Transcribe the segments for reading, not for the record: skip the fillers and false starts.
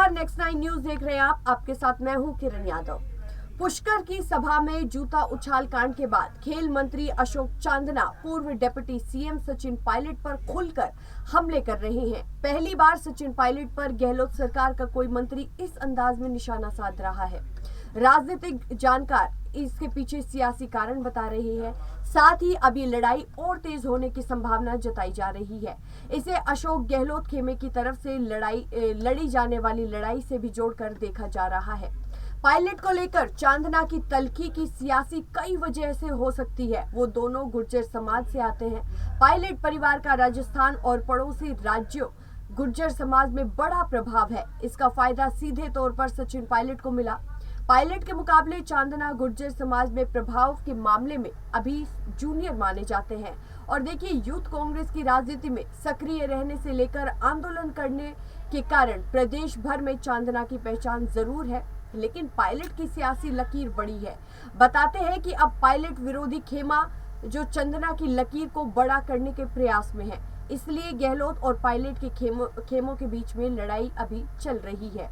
नमस्कार, next 9 news देख रहे हैं आप। आपके साथ मैं हूं किरण यादव। पुष्कर की सभा में जूता उछाल कांड के बाद खेल मंत्री अशोक चांदना पूर्व डिप्टी सीएम सचिन पायलट पर खुलकर हमले कर रहे हैं। पहली बार सचिन पायलट पर गहलोत सरकार का कोई मंत्री इस अंदाज में निशाना साध रहा है। राजनीतिक जानकार इसके पीछे सियासी कारण बता रहे हैं। साथ ही अब ये लड़ाई और तेज होने की संभावना जताई जा रही है। इसे अशोक गहलोत खेमे की तरफ से लड़ी जाने वाली लड़ाई से भी जोड़कर देखा जा रहा है। पायलट को लेकर चांदना की तल्खी की सियासी कई वजह से हो सकती है। वो दोनों गुर्जर समाज से आते हैं। पायलट परिवार का राजस्थान और पड़ोसी राज्यों गुर्जर समाज में बड़ा प्रभाव है। इसका फायदा सीधे तौर पर सचिन पायलट को मिला। पायलट के मुकाबले चांदना गुर्जर समाज में प्रभाव के मामले में अभी जूनियर माने जाते हैं। और देखिए, यूथ कांग्रेस की राजनीति में सक्रिय रहने से लेकर आंदोलन करने के कारण प्रदेश भर में चांदना की पहचान जरूर है, लेकिन पायलट की सियासी लकीर बड़ी है। बताते हैं कि अब पायलट विरोधी खेमा जो चांदना की लकीर को बड़ा करने के प्रयास में है। इसलिए गहलोत और पायलट के खेमों के बीच में लड़ाई अभी चल रही है।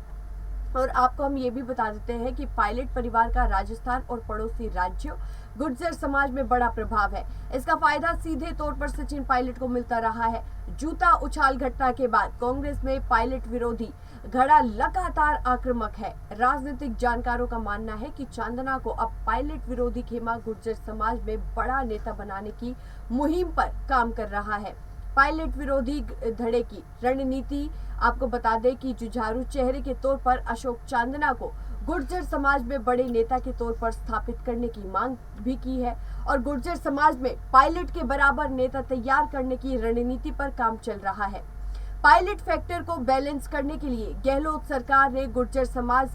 और आपको हम ये भी बता देते हैं कि पायलट परिवार का राजस्थान और पड़ोसी राज्यों गुर्जर समाज में बड़ा प्रभाव है। इसका फायदा सीधे तौर पर सचिन पायलट को मिलता रहा है। जूता उछाल घटना के बाद कांग्रेस में पायलट विरोधी घड़ा लगातार आक्रामक है। राजनीतिक जानकारों का मानना है कि चांदना को अब पायलट विरोधी खेमा गुर्जर समाज में बड़ा नेता बनाने की मुहिम पर काम कर रहा है। पायलट विरोधी धड़े की रणनीति आपको बता दें कि जुझारू चेहरे के तौर पर अशोक चांदना को गुर्जर समाज में बड़े नेता के तौर पर स्थापित करने की मांग भी की है और गुर्जर समाज में पायलट के बराबर नेता तैयार करने की रणनीति पर काम चल रहा है। पायलट फैक्टर को बैलेंस करने के लिए गहलोत सरकार ने गुर्जर समाज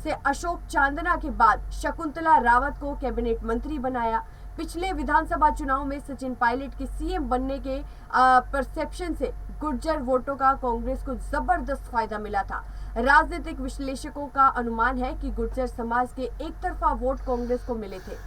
से अशोक चांदना के बाद शकुंतला रावत को कैबिनेट मंत्री बनाया। पिछले विधानसभा चुनाव में सचिन पायलट के सीएम बनने के परसेप्शन से गुर्जर वोटों का कांग्रेस को जबरदस्त फायदा मिला था। राजनीतिक विश्लेषकों का अनुमान है कि गुर्जर समाज के एक तरफा वोट कांग्रेस को मिले थे।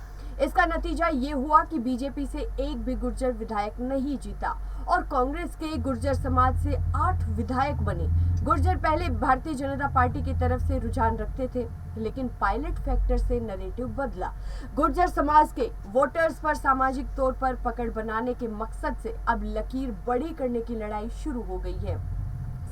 इसका नतीजा ये हुआ कि बीजेपी से एक भी गुर्जर विधायक नहीं जीता और कांग्रेस के गुर्जर समाज से 8 विधायक बने। गुर्जर पहले भारतीय जनता पार्टी की तरफ से रुझान रखते थे, लेकिन पायलट फैक्टर से नैरेटिव बदला। गुर्जर समाज के वोटर्स पर सामाजिक तौर पर पकड़ बनाने के मकसद से अब लकीर बड़ी करने की लड़ाई शुरू हो गई है।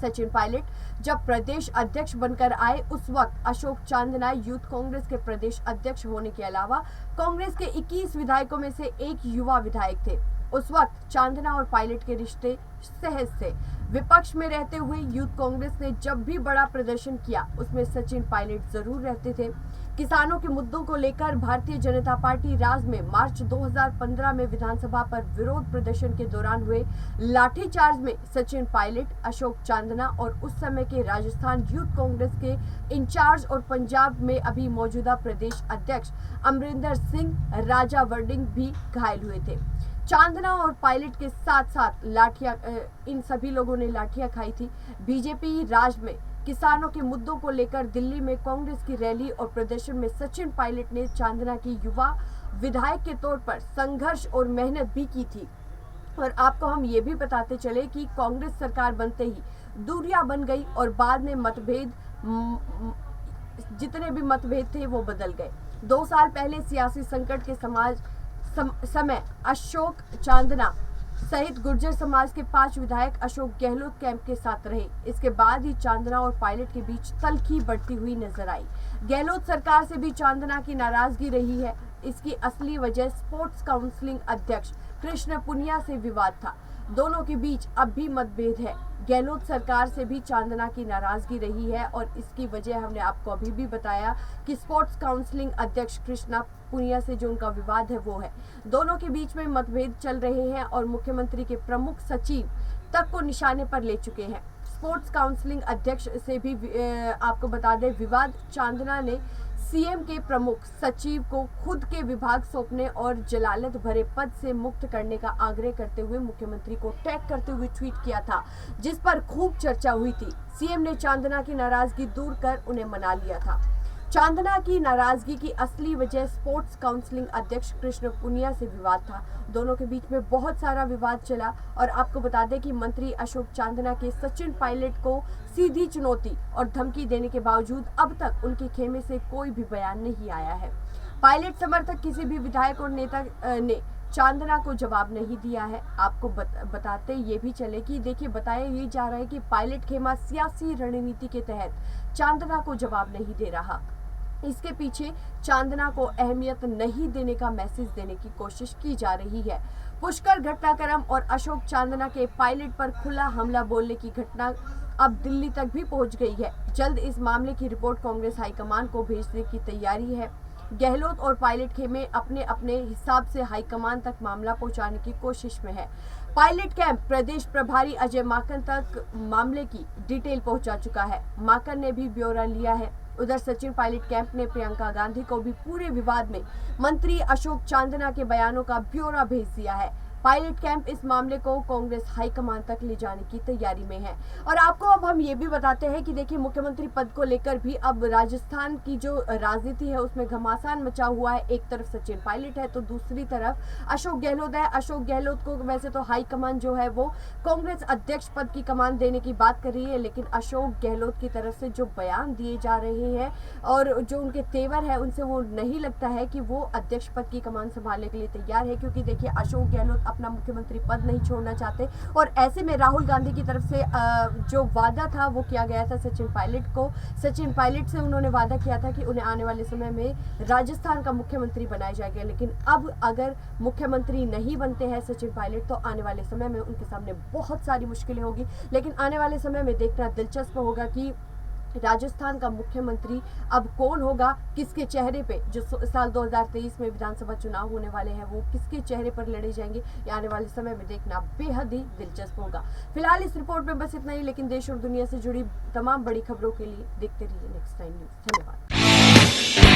सचिन पायलट जब प्रदेश अध्यक्ष बनकर आए, उस वक्त अशोक चांदना यूथ कांग्रेस के प्रदेश अध्यक्ष होने के अलावा कांग्रेस के 21 विधायकों में से एक युवा विधायक थे। उस वक्त चांदना और पायलट के रिश्ते सहज थे। विपक्ष में रहते हुए यूथ कांग्रेस ने जब भी बड़ा प्रदर्शन किया, उसमें सचिन पायलट जरूर रहते थे। किसानों के मुद्दों को लेकर भारतीय जनता पार्टी राज में मार्च 2015 में विधानसभा पर विरोध प्रदर्शन के दौरान हुए लाठीचार्ज में सचिन पायलट, अशोक चांदना और उस समय के राजस्थान यूथ कांग्रेस के इंचार्ज और पंजाब में अभी मौजूदा प्रदेश अध्यक्ष अमरिंदर सिंह राजा वर्डिंग भी घायल हुए थे। चांदना और पायलट के साथ साथ इन सभी लोगों ने लाठियां खाई थी। बीजेपी राज में किसानों के मुद्दों को लेकर दिल्ली में कांग्रेस की रैली और प्रदर्शन में सचिन पायलट ने चांदना की युवा विधायक के तौर पर संघर्ष और मेहनत भी की थी। और आपको हम ये भी बताते चले कि कांग्रेस सरकार बनते ही दूरियां बन गई और बाद में जितने भी मतभेद थे वो बदल गए। 2 साल पहले सियासी संकट के समय अशोक चांदना सहित गुर्जर समाज के 5 विधायक अशोक गहलोत कैंप के साथ रहे। इसके बाद ही चांदना और पायलट के बीच तल्खी बढ़ती हुई नजर आई। गहलोत सरकार से भी चांदना की नाराजगी रही है। इसकी असली वजह स्पोर्ट्स काउंसिलिंग अध्यक्ष कृष्ण पुनिया से विवाद था। दोनों के बीच अब भी मतभेद है। गहलोत सरकार से भी चांदना की नाराजगी रही है और इसकी वजह हमने आपको अभी भी बताया कि स्पोर्ट्स काउंसिलिंग अध्यक्ष कृष्णा पुनिया से जो उनका विवाद है वो है। दोनों के बीच में मतभेद चल रहे हैं और मुख्यमंत्री के प्रमुख सचिव तक को निशाने पर ले चुके हैं। स्पोर्ट्स काउंसिलिंग अध्यक्ष से भी आपको बता दें विवाद। चांदना ने सीएम के प्रमुख सचिव को खुद के विभाग सौंपने और जलालत भरे पद से मुक्त करने का आग्रह करते हुए मुख्यमंत्री को टैग करते हुए ट्वीट किया था, जिस पर खूब चर्चा हुई थी। सीएम ने चांदना की नाराजगी दूर कर उन्हें मना लिया था। चांदना की नाराजगी की असली वजह स्पोर्ट्स काउंसिलिंग अध्यक्ष कृष्ण पुनिया से विवाद था। दोनों के बीच में बहुत सारा विवाद चला और आपको बता दें कि मंत्री अशोक चांदना के सचिन पायलट को सीधी चुनौती और धमकी देने के बावजूद अब तक उनके खेमे से कोई भी बयान नहीं आया है। पायलट समर्थक किसी भी विधायक और नेता ने चांदना को जवाब नहीं दिया है। आपको बताते ये भी चले कि देखिए बताया ये जा रहा है कि पायलट खेमा सियासी रणनीति के तहत चांदना को जवाब नहीं दे रहा। इसके पीछे चांदना को अहमियत नहीं देने का मैसेज देने की कोशिश की जा रही है। पुष्कर घटनाक्रम और अशोक चांदना के पायलट पर खुला हमला बोलने की घटना अब दिल्ली तक भी पहुंच गई है। जल्द इस मामले की रिपोर्ट कांग्रेस हाईकमान को भेजने की तैयारी है। गहलोत और पायलट खेमे अपने अपने हिसाब से हाईकमान तक मामला पहुंचाने की कोशिश में है। पायलट कैंप प्रदेश प्रभारी अजय माकन तक मामले की डिटेल पहुंचा चुका है। माकन ने भी ब्यौरा लिया है। उधर सचिन पायलट कैंप ने प्रियंका गांधी को भी पूरे विवाद में मंत्री अशोक चांदना के बयानों का ब्यौरा भेज दिया है। पायलट कैंप इस मामले को कांग्रेस हाईकमान तक ले जाने की तैयारी में है। और आपको अब हम ये भी बताते हैं कि देखिए मुख्यमंत्री पद को लेकर भी अब राजस्थान की जो राजनीति है उसमें घमासान मचा हुआ है। एक तरफ सचिन पायलट है तो दूसरी तरफ अशोक गहलोत है। अशोक गहलोत को वैसे तो हाईकमान जो है वो कांग्रेस अध्यक्ष पद की कमान देने की बात कर रही है, लेकिन अशोक गहलोत की तरफ से जो बयान दिए जा रहे हैं और जो उनके तेवर है उनसे वो नहीं लगता है कि वो अध्यक्ष पद की कमान संभालने के लिए तैयार है, क्योंकि देखिए अशोक गहलोत अपना मुख्यमंत्री पद नहीं छोड़ना चाहते। और ऐसे में राहुल गांधी की तरफ से जो वादा था वो किया गया था सचिन पायलट से उन्होंने वादा किया था कि उन्हें आने वाले समय में राजस्थान का मुख्यमंत्री बनाया जाएगा। लेकिन अब अगर मुख्यमंत्री नहीं बनते हैं सचिन पायलट तो आने वाले समय में उनके सामने बहुत सारी मुश्किलें होगी। लेकिन आने वाले समय में देखना दिलचस्प होगा कि राजस्थान का मुख्यमंत्री अब कौन होगा, किसके चेहरे पे जो साल 2023 में विधानसभा चुनाव होने वाले हैं वो किसके चेहरे पर लड़े जाएंगे, ये आने वाले समय में देखना बेहद ही दिलचस्प होगा। फिलहाल इस रिपोर्ट में बस इतना ही, लेकिन देश और दुनिया से जुड़ी तमाम बड़ी खबरों के लिए देखते रहिए नेक्स्ट टाइम न्यूज़। धन्यवाद।